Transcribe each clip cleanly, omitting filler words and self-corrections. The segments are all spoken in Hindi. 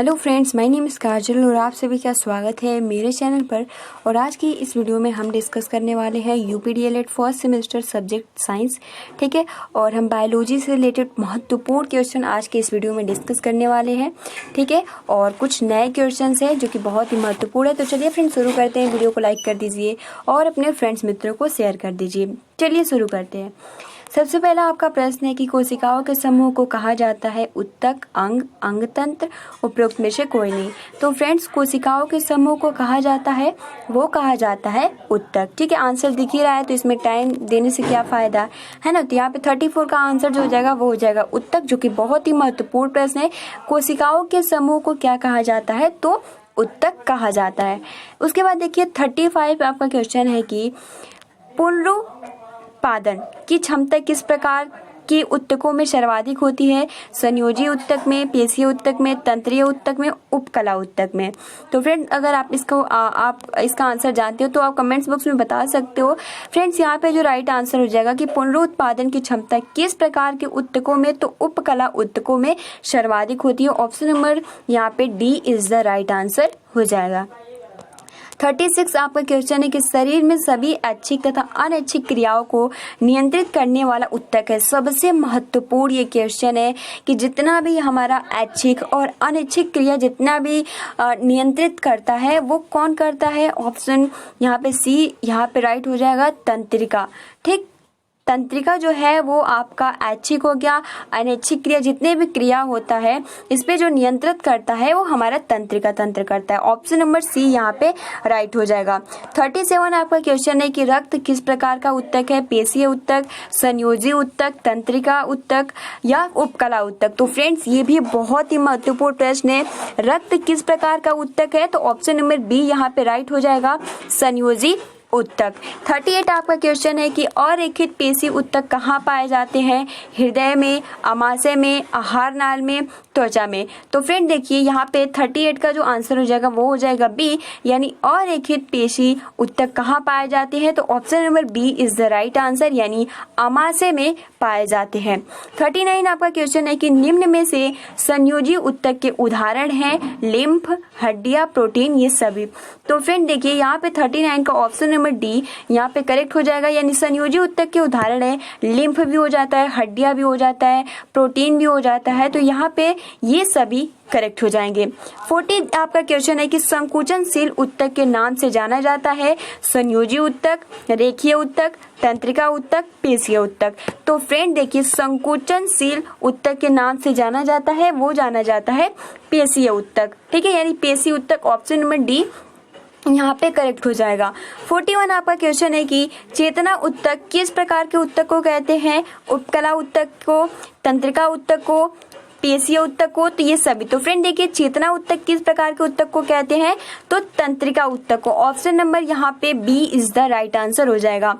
Hello friends, my name is Kajal और आप सभी का स्वागत है मेरे चैनल पर। और आज की इस वीडियो में हम डिस्कस करने वाले हैं यूपीडीएलएड फर्स्ट सेमेस्टर सब्जेक्ट साइंस। ठीक है, और हम बायोलॉजी से रिलेटेड महत्वपूर्ण क्वेश्चन आज के इस वीडियो में डिस्कस करने वाले हैं। ठीक है, और कुछ नए क्वेश्चन हैं जो कि बहुत ही महत्वपूर्ण है। तो चलिए फ्रेंड्स शुरू करते हैं। वीडियो को लाइक कर दीजिए और अपने फ्रेंड्स मित्रों को शेयर कर दीजिए। चलिए शुरू करते हैं। सबसे पहला आपका प्रश्न है कि कोशिकाओं के समूह को कहा जाता है उत्तक, अंग, अंगतंत्र, उपरोक्त में से कोई नहीं। तो फ्रेंड्स, कोशिकाओं के समूह को कहा जाता है, वो कहा जाता है उत्तक। ठीक है, आंसर दिख ही रहा है तो इसमें टाइम देने से क्या फायदा है ना। तो यहाँ पे 34 का आंसर जो हो जाएगा वो हो जाएगा उत्तक, जो कि बहुत ही महत्वपूर्ण प्रश्न है। कोशिकाओं के समूह को क्या कहा जाता है, तो उत्तक कहा जाता है। उसके बाद देखिए 35 आपका क्वेश्चन है कि पुनरुत्पादन की क्षमता किस प्रकार के उत्तकों में सर्वाधिक होती है। संयोजी उत्तक में, पेशीय उत्तक में, तंत्रीय उत्तक में, उपकला उत्तक में। तो फ्रेंड, अगर आप इसका आंसर जानते हो तो आप कमेंट्स बॉक्स में बता सकते हो। फ्रेंड्स, यहाँ पे जो राइट आंसर हो जाएगा कि पुनरुत्पादन की क्षमता किस प्रकार के उत्तकों में, तो उपकला उत्तकों में सर्वाधिक होती है। ऑप्शन नंबर यहाँ पे D is the right answer हो जाएगा। 36 आपका क्वेश्चन है कि शरीर में सभी ऐच्छिक तथा अनैच्छिक क्रियाओं को नियंत्रित करने वाला उत्तक है। सबसे महत्वपूर्ण ये क्वेश्चन है कि जितना भी हमारा ऐच्छिक और अनैच्छिक क्रिया जितना भी नियंत्रित करता है वो कौन करता है। ऑप्शन यहाँ पे सी यहाँ पे राइट हो जाएगा, तंत्रिका। ठीक, तंत्रिका जो है वो आपका ऐच्छिक हो गया। अनैच्छिक क्रिया जितने भी क्रिया होता है इस पे जो नियंत्रित करता है वो हमारा तंत्रिका तंत्र करता है। ऑप्शन नंबर सी यहाँ पे राइट हो जाएगा। 37 आपका क्वेश्चन है कि रक्त किस प्रकार का उत्तक है। पेशीय उत्तक, संयोजी उत्तक, तंत्रिका उत्तक या उपकला उत्तक। तो फ्रेंड्स, ये भी बहुत ही महत्वपूर्ण प्रश्न है। रक्त किस प्रकार का उत्तक है, तो ऑप्शन नंबर बी यहाँ पे राइट हो जाएगा, संयोजी उत्तक। 38 आपका क्वेश्चन है कि अरेखित पेशी उत्तक कहाँ पाए जाते हैं। हृदय में, आमाशय में, आहार नाल में, त्वचा में। तो फ्रेंड देखिए यहाँ पे 38 का जो आंसर हो जाएगा वो हो जाएगा बी, यानी अरेखित पेशी उत्तक कहाँ पाए जाते हैं। तो option number B is the right answer, यानी आमाशय में पाए जाते हैं। 39 आपका क्वेश्चन है कि निम्न में से संयोजी उत्तक के उदाहरण हैं लिम्फ, हड्डियां, प्रोटीन, ये सभी। तो फ्रेंड देखिए यहाँ पे 39 का ऑप्शन नंबर डी यहाँ पे करेक्ट हो जाएगा, यानी संयोजी उत्तक के उदाहरण है लिम्फ भी हो जाता है, हड्डियां भी हो जाता है, प्रोटीन भी हो जाता है। तो यहाँ पे ये सभी करेक्ट हो जाएंगे। 40 आपका क्वेश्चन है कि संकुचनशील उत्तक के नाम से जाना जाता है संयोजी उत्तक, रेखीय उत्तक, तंत्रिका उत्तक, पेशीय उत्तक। तो फ्रेंड देखिए संकुचनशील उत्तक के नाम से जाना जाता है, वो जाना जाता है पेशीय उत्तक। ठीक है, यानी पेशीय उत्तक ऑप्शन नंबर डी यहाँ पे करेक्ट हो जाएगा। 41 आपका क्वेश्चन है कि चेतना उत्तक किस प्रकार के उत्तक को कहते हैं। उपकला उत्तक को, तंत्रिका उत्तक को, पेशीय उत्तक को, तो ये सभी। तो फ्रेंड देखिए चेतना उत्तक किस प्रकार के उत्तक को कहते हैं, तो तंत्रिका उत्तक को। ऑप्शन नंबर यहाँ पे B is the right answer हो जाएगा।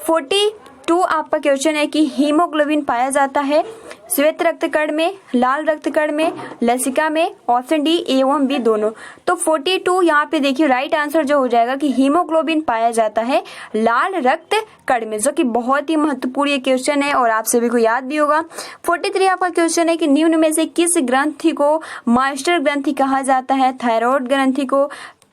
42 आपका क्वेश्चन है कि हीमोग्लोबिन पाया जाता है श्वेत रक्तकण में, लाल रक्तकण में, लसिका में। ऑप्शन डी ए एवं बी दोनों। तो 42 यहाँ पे देखिए राइट आंसर जो हो जाएगा कि हीमोग्लोबिन पाया जाता है लाल रक्तकण में, जो कि बहुत ही महत्वपूर्ण ये क्वेश्चन है और आप सभी को याद भी होगा। 43 आपका क्वेश्चन है कि निम्न में से किस ग्रंथि को मास्टर ग्रंथि कहा जाता है। थायराइड ग्रंथि को,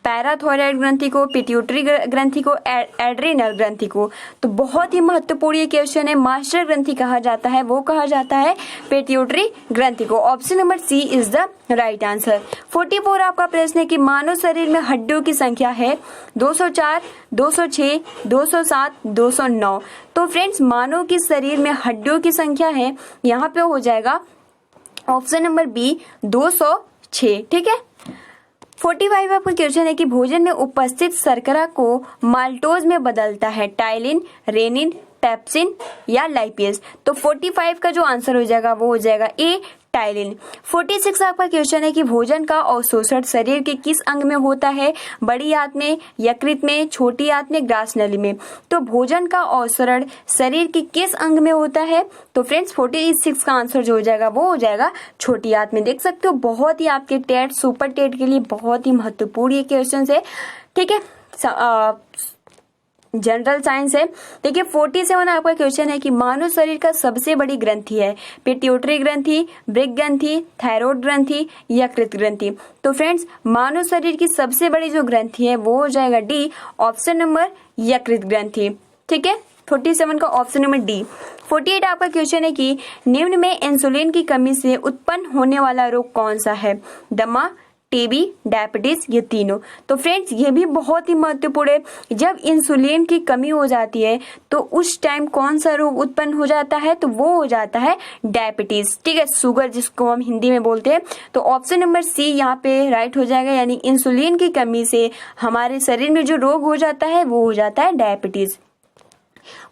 पैराथायराइड ग्रंथि को, पिट्यूटरी ग्रंथि को, एड्रिनल ग्रंथि को। तो बहुत ही महत्वपूर्ण ये क्वेश्चन है। मास्टर ग्रंथि कहा जाता है, वो कहा जाता है पिट्यूटरी ग्रंथि को। Option number C is the right answer. 44 आपका प्रश्न है कि मानव शरीर में हड्डियों की संख्या है 204, 206, 207, 209। तो फ्रेंड्स, मानव के शरीर में हड्डियों की संख्या है, यहाँ पे हो जाएगा ऑप्शन नंबर बी 206। ठीक है। 45 आपका क्वेश्चन है कि भोजन में उपस्थित शर्करा को माल्टोज में बदलता है टाइलिन, रेनिन, पेप्सिन या लाइपेज। तो 45 का जो आंसर हो जाएगा वो हो जाएगा ए, टाइलिन। 46 आपका क्वेश्चन है कि भोजन का अवशोषण शरीर के किस अंग में होता है। बड़ी आंत में, यकृत में, छोटी आंत में, ग्रास नली में। तो भोजन का अवशोषण शरीर के किस अंग में होता है, तो फ्रेंड्स 46 का आंसर जो हो जाएगा वो हो जाएगा छोटी आंत में। देख सकते हो बहुत ही आपके टेट, सुपर टेट के लिए बहुत ही महत्वपूर्ण ये क्वेश्चन है। ठीक है, जनरल साइंस है। देखिए 47 आपका क्वेश्चन है कि मानव शरीर का सबसे बड़ी ग्रंथि है पिट्यूटरी ग्रंथि, ब्रिक ग्रंथि, थायराइड ग्रंथि, यकृत ग्रंथि। तो फ्रेंड्स मानव शरीर की सबसे बड़ी जो ग्रंथि है वो हो जाएगा डी, ऑप्शन नंबर यकृत ग्रंथि। ठीक है, 47 का ऑप्शन नंबर डी। 48 आपका क्वेश्चन है कि निम्न में इंसुलिन की कमी से उत्पन्न होने वाला रोग कौन सा है? दमा, टीबी, डायबिटीज, ये तीनों। तो फ्रेंड्स ये भी बहुत ही महत्वपूर्ण है। जब इंसुलिन की कमी हो जाती है तो उस टाइम कौन सा रोग उत्पन्न हो जाता है? तो वो हो जाता है डायबिटीज। ठीक है, शुगर जिसको हम हिंदी में बोलते हैं। तो ऑप्शन नंबर सी यहाँ पे राइट हो जाएगा, यानी इंसुलिन की कमी से हमारे शरीर में जो रोग हो जाता है वो हो जाता है डायबिटीज।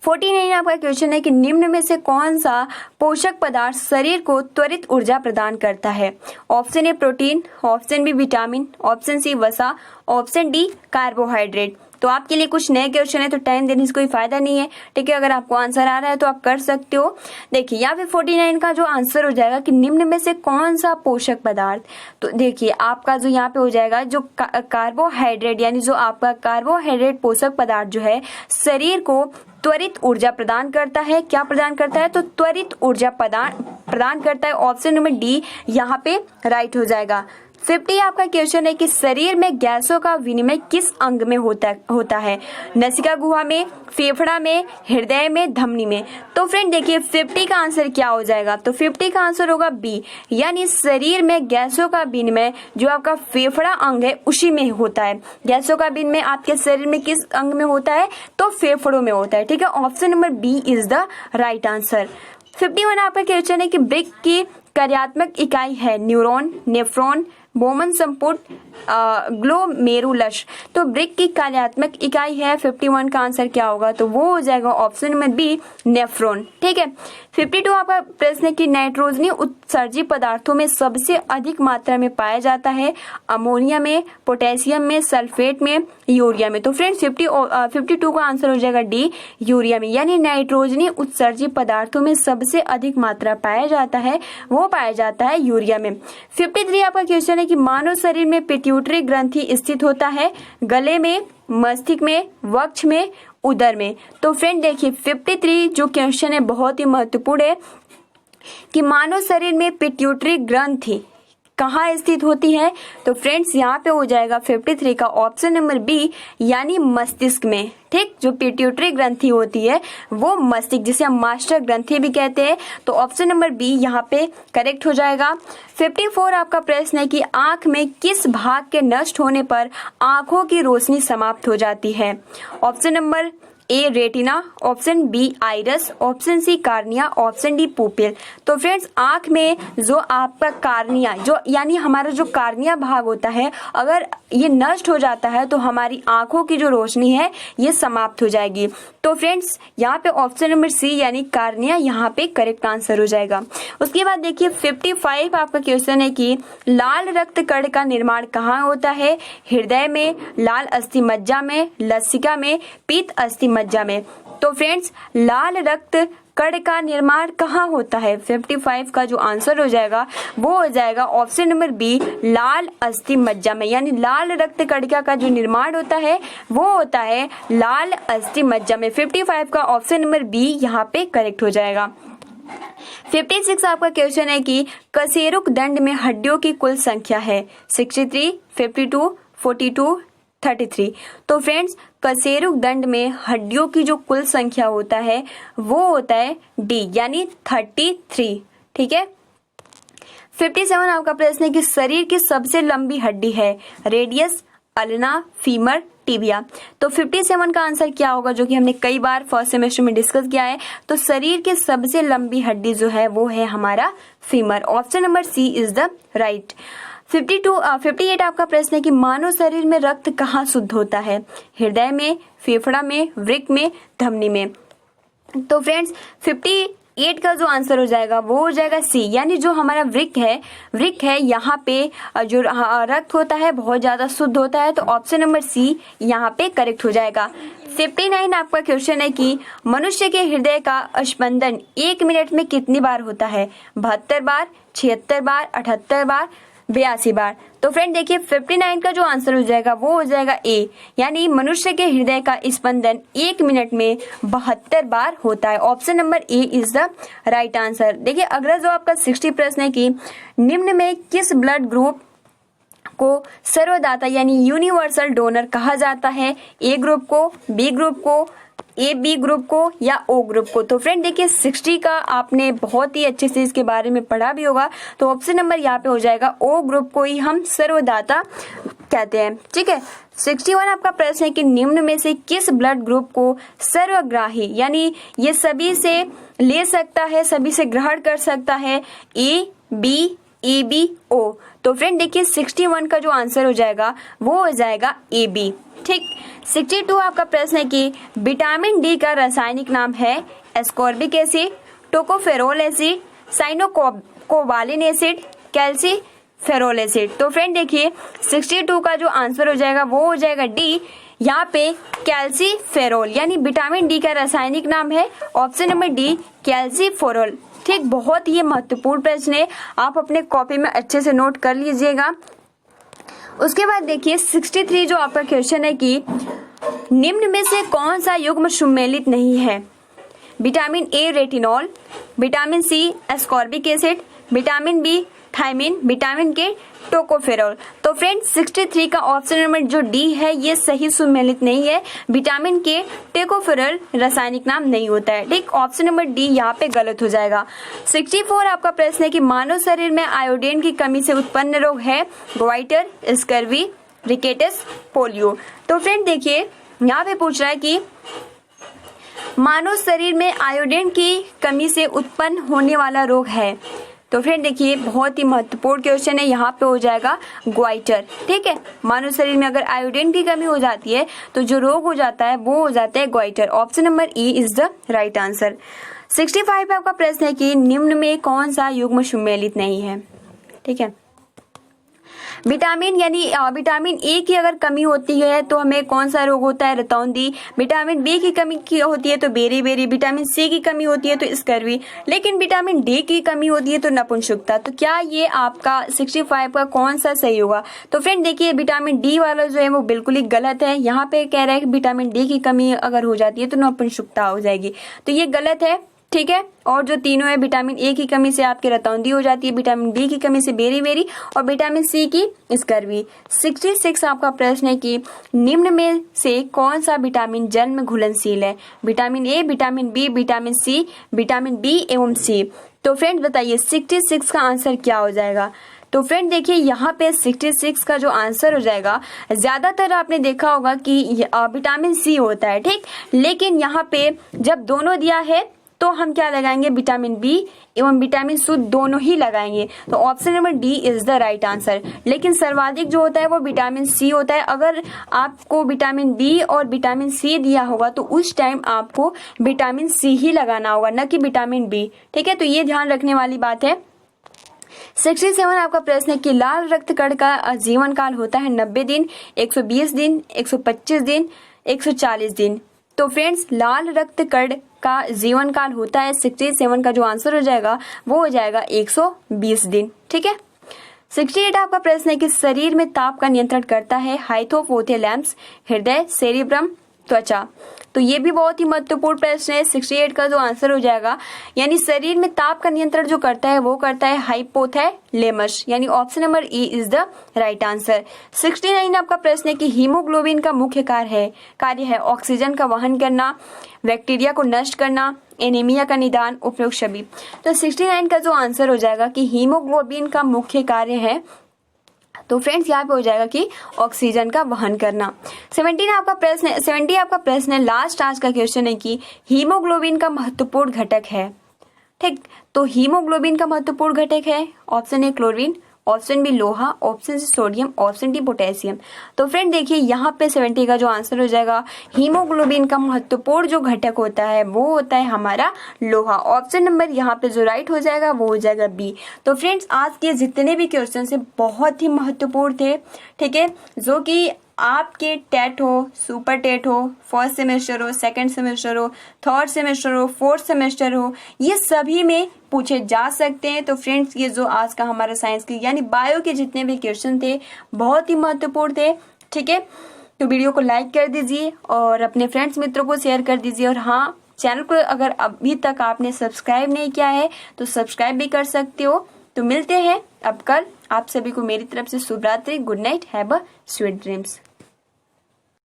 49 आपका क्वेश्चन है कि निम्न में से कौन सा पोषक पदार्थ शरीर को त्वरित ऊर्जा प्रदान करता है? Option A protein, option B vitamin, option C वसा, ऑप्शन डी कार्बोहाइड्रेट। तो आपके लिए कुछ नए क्वेश्चन है तो टाइम देने से कोई फायदा नहीं है। ठीक है, अगर आपको आंसर आ रहा है तो आप कर सकते हो। देखिए यहाँ पे 49 का जो आंसर हो जाएगा कि निम्न में से कौन सा पोषक पदार्थ, तो देखिए आपका जो यहाँ पे हो जाएगा जो कार्बोहाइड्रेट, यानी जो आपका कार्बोहाइड्रेट पोषक पदार्थ जो है शरीर को त्वरित ऊर्जा प्रदान करता है। क्या प्रदान करता है? तो त्वरित ऊर्जा प्रदान करता है। ऑप्शन नंबर डी यहाँ पे राइट हो जाएगा। 50 आपका क्वेश्चन है कि शरीर में गैसों का विनिमय किस अंग में होता है? नसिका गुहा में, फेफड़ा में, हृदय में, धमनी में। तो फ्रेंड देखिए 50 का आंसर क्या हो जाएगा? तो 50 का आंसर होगा बी, यानी शरीर में गैसों का विनिमय जो आपका फेफड़ा अंग है उसी में होता है। गैसों का विनिमय आपके शरीर में किस अंग में होता है? तो फेफड़ों में होता है। ठीक है, option number B is the right answer. 51 आपका क्वेश्चन है कि ब्रेक की कार्यात्मक इकाई है न्यूरॉन, नेफ्रॉन, बोमन संपुट, ग्लोमेरुलस। तो ब्रेक की कार्यात्मक इकाई है 51 का आंसर क्या होगा? तो वो हो जाएगा ऑप्शन नंबर बी, नेफ्रॉन। ठीक है, 52 आपका प्रश्न है कि नाइट्रोजनी उत्सर्जी पदार्थों में सबसे अधिक मात्रा में पाया जाता है? अमोनिया में, पोटेशियम में, सल्फेट में, यूरिया में। तो फ्रेंड्स 52 का आंसर हो जाएगा डी, यूरिया में, यानी नाइट्रोजनी उत्सर्जी पदार्थों में सबसे अधिक मात्रा पाया जाता है वो पाया जाता है यूरिया में। 53 आपका क्वेश्चन है कि मानव शरीर में पिट्यूटरी ग्रंथि स्थित होता है? गले में, मस्तिष्क में, वक्ष में, उदर में। तो फ्रेंड देखिए 53 जो क्वेश्चन है बहुत ही महत्वपूर्ण है कि मानव शरीर में पिट्यूटरी ग्रंथि कहाँ स्थित होती है? तो फ्रेंड्स यहाँ पे हो जाएगा 53 का ऑप्शन नंबर बी, यानी मस्तिष्क में। ठीक, जो पिट्यूटरी ग्रंथि होती है वो मस्तिष्क, जिसे हम मास्टर ग्रंथि भी कहते हैं। तो ऑप्शन नंबर बी यहाँ पे करेक्ट हो जाएगा। 54 आपका प्रश्न है कि आंख में किस भाग के नष्ट होने पर आंखों की रोशनी समाप्त हो जाती है? Option number A retina, option B iris, option C cornea, option D pupil. तो फ्रेंड्स आंख में जो आपका कार्निया, जो यानी हमारा जो कार्निया भाग होता है, अगर ये नष्ट हो जाता है तो हमारी आंखों की जो रोशनी है ये समाप्त हो जाएगी। तो फ्रेंड्स यहाँ पे ऑप्शन नंबर सी यानी कार्निया यहाँ पे करेक्ट आंसर हो जाएगा। उसके बाद देखिए 55 आपका क्वेश्चन है कि लाल रक्त कण का निर्माण कहाँ होता है? हृदय में, लाल अस्थि मज्जा में, लसिका में, पीत अस्थि मज्जा में। तो फ्रेंड्स लाल रक्त कण का निर्माण कहाँ होता है? 55 का जो आंसर हो जाएगा वो हो जाएगा ऑप्शन नंबर बी, लाल अस्थि मज्जा में, यानी लाल रक्त कणिका का जो निर्माण होता है वो होता है लाल अस्थि मज्जा में। 55 का ऑप्शन नंबर बी यहाँ पे करेक्ट हो जाएगा। 56 आपका क्वेश्चन है कि कशेरुक दंड में हड्डियों की कुल संख्या है? 63, 52, 42, 33। तो फ्रेंड्स कशेरुक दंड में हड्डियों की जो कुल संख्या होता है वो होता है डी, यानी 33। ठीक है, 57 आपका प्रश्न है कि शरीर की सबसे लंबी हड्डी है? Radius, ulna, femur, tibia. तो 57 का आंसर क्या होगा, जो कि हमने कई बार फर्स्ट सेमेस्टर में डिस्कस किया है? तो शरीर की सबसे लंबी हड्डी जो है वो है हमारा femur. Option number C is the right. 58 आपका प्रश्न है कि मानव शरीर में रक्त कहाँ शुद्ध होता है? हृदय में, फेफड़ा में, वृक्क में, धमनी में। तो फ्रेंड्स 58 का जो आंसर हो जाएगा वो हो जाएगा सी, यानी जो हमारा वृक्क है यहाँ पे जो रक्त होता है बहुत ज्यादा शुद्ध होता है। तो ऑप्शन नंबर सी यहाँ पे करेक्ट हो जाएगा। 59 आपका क्वेश्चन है कि मनुष्य के हृदय का स्पंदन 1 मिनट में कितनी बार होता है? 72 बार, 76 बार, 78 बार, 82 बार। तो फ्रेंड देखिए 59 का जो आंसर हो जाएगा वो हो जाएगा ए, यानी मनुष्य के हृदय का स्पंदन 1 मिनट में 72 बार होता है। Option number A is the right answer. देखिए अगला जो आपका 60 प्रश्न है कि निम्न में किस ब्लड ग्रुप को सर्वदाता यानी यूनिवर्सल डोनर कहा जाता है? ए ग्रुप को, बी ग्रुप को, ए बी ग्रुप को या ओ ग्रुप को? तो फ्रेंड देखिए 60 का आपने बहुत ही अच्छे से इसके बारे में पढ़ा भी होगा, तो ऑप्शन नंबर यहाँ पे हो जाएगा ओ ग्रुप को ही हम सर्वदाता कहते हैं। ठीक है, 61 आपका प्रश्न है कि निम्न में से किस ब्लड ग्रुप को सर्वग्राही यानी ये सभी से ले सकता है, सभी से ग्रहण कर सकता है? ए बी, ए बी, ओ। तो फ्रेंड देखिए 61 का जो आंसर हो जाएगा वो हो जाएगा ए बी। ठीक, 62 आपका प्रश्न है कि विटामिन डी का रासायनिक नाम है? Ascorbic acid, tocopherol acid, cyanocobalamin acid, calciferol acid. तो फ्रेंड देखिए 62 का जो आंसर हो जाएगा वो हो जाएगा डी, यहाँ पे कैल्सीफेरोल यानी विटामिन डी का रासायनिक नाम है ऑप्शन नंबर डी कैल्सीफेरोल। ठीक, बहुत ही महत्वपूर्ण प्रश्न है, आप अपने कॉपी में अच्छे से नोट कर लीजिएगा। उसके बाद देखिए 63 जो आपका क्वेश्चन है कि निम्न में से कौन सा युग्म सुमेलित नहीं है? Vitamin A retinol, vitamin C ascorbic acid, vitamin B thiamine, vitamin K tocopherol. तो फ्रेंड 63 का ऑप्शन नंबर जो डी है ये सही सुमेलित नहीं है, विटामिन के टोकोफेरोल रासायनिक नाम नहीं होता है। ठीक, ऑप्शन नंबर डी यहाँ पे गलत हो जाएगा। 64 आपका प्रश्न है कि मानव शरीर में आयोडीन की कमी से उत्पन्न रोग है? Goitre, scurvy, rickets, polio. तो फ्रेंड देखिए यहाँ पे पूछ रहा है कि मानव शरीर में आयोडीन की कमी से उत्पन्न होने वाला रोग है। तो फ्रेंड देखिए बहुत ही महत्वपूर्ण क्वेश्चन है, यहाँ पे हो जाएगा ग्वाइटर। ठीक है, मानव शरीर में अगर आयोडीन की कमी हो जाती है तो जो रोग हो जाता है वो हो जाता है goitre. Option number E is the right answer. 65 आपका प्रश्न है कि निम्न में कौन सा युग्म सुमेलित नहीं है? ठीक है, विटामिन यानी विटामिन ए की अगर कमी होती है तो हमें कौन सा रोग होता है? रतौंधी। विटामिन बी की कमी की होती है तो बेरी। विटामिन सी की कमी होती है तो स्कर्वी। लेकिन विटामिन डी की कमी होती है तो नपुंसकता। तो क्या ये आपका 65 का कौन सा सही होगा? तो फ्रेंड देखिए विटामिन डी वाला जो है वो बिल्कुल ही गलत है। यहाँ पे कह रहा है कि विटामिन डी की कमी अगर हो जाती है तो नपुंसकता हो जाएगी, तो ये गलत है। ठीक है, और जो तीनों है विटामिन ए की कमी से आपकी रतौंधी हो जाती है, विटामिन बी की कमी से बेरी और विटामिन सी की स्कर्वी। 66 आपका प्रश्न है कि निम्न में से कौन सा विटामिन जल में घुलनशील है? Vitamin A, vitamin B, vitamin C, vitamin B एवं सी। तो फ्रेंड बताइए 66 का आंसर क्या हो जाएगा? तो फ्रेंड देखिए यहाँ पे 66 का जो आंसर हो जाएगा, ज्यादातर आपने देखा होगा कि विटामिन सी होता है। ठीक, लेकिन यहाँ पे जब दोनों दिया है तो हम क्या लगाएंगे? विटामिन बी एवं विटामिन सी दोनों ही लगाएंगे। तो option number D is the right answer. लेकिन सर्वाधिक जो होता है वो विटामिन सी होता है। अगर आपको विटामिन बी और विटामिन सी दिया होगा तो उस टाइम आपको विटामिन सी ही लगाना होगा, न कि विटामिन बी। ठीक है, तो ये ध्यान रखने वाली बात है। 67 आपका प्रश्न है कि लाल रक्त कण का जीवन काल होता है 90 दिन, 120 दिन, 125 दिन, 140 दिन। तो फ्रेंड्स लाल रक्त कण का जीवन काल होता है 67 का जो आंसर हो जाएगा वो हो जाएगा 120 दिन। ठीक है, 68 आपका प्रश्न है कि शरीर में ताप का नियंत्रण करता है? हाइपोथैलेमस, हृदय, सेरिब्रम, त्वचा। तो ये भी बहुत ही महत्वपूर्ण प्रश्न है। 68 का जो आंसर हो जाएगा यानी शरीर में ताप का नियंत्रण जो करता है वो करता है हाइपोथैलेमस, यानी option number E is the right answer. 69 आपका प्रश्न है कि हीमोग्लोबिन का मुख्य कार्य है ऑक्सीजन का वहन करना, बैक्टीरिया को नष्ट करना, एनीमिया का निदान, उपयुक्त सभी। तो 69 का जो आंसर हो जाएगा कि हीमोग्लोबिन का मुख्य कार्य है, तो फ्रेंड्स यहाँ पे हो जाएगा कि ऑक्सीजन का वहन करना। 70 आपका प्रश्न है, लास्ट आज का क्वेश्चन है कि हीमोग्लोबिन का महत्वपूर्ण घटक है। ठीक, तो हीमोग्लोबिन का महत्वपूर्ण घटक है option A chlorine, option B लोहा, option C sodium, option D potassium. तो फ्रेंड देखिए यहाँ पे 70 का जो आंसर हो जाएगा हीमोग्लोबिन का महत्वपूर्ण जो घटक होता है वो होता है हमारा लोहा। ऑप्शन नंबर यहाँ पे जो राइट हो जाएगा वो हो जाएगा बी। तो फ्रेंड्स आज के जितने भी क्वेश्चन है बहुत ही महत्वपूर्ण थे। ठीक है, जो कि आपके टेट हो, सुपर टेट हो, फर्स्ट सेमेस्टर हो, सेकंड सेमेस्टर हो, थर्ड सेमेस्टर हो, फोर्थ सेमेस्टर हो, ये सभी में पूछे जा सकते हैं। तो फ्रेंड्स ये जो आज का हमारा साइंस की यानी बायो के जितने भी क्वेश्चन थे बहुत ही महत्वपूर्ण थे। ठीक है, तो वीडियो को लाइक कर दीजिए और अपने फ्रेंड्स मित्रों को शेयर कर दीजिए। और हाँ, चैनल को अगर अभी तक आपने सब्सक्राइब नहीं किया है तो सब्सक्राइब भी कर सकते हो। तो मिलते हैं अब कल। आप सभी को मेरी तरफ से शुभ रात्रि, good night, have a sweet dreams.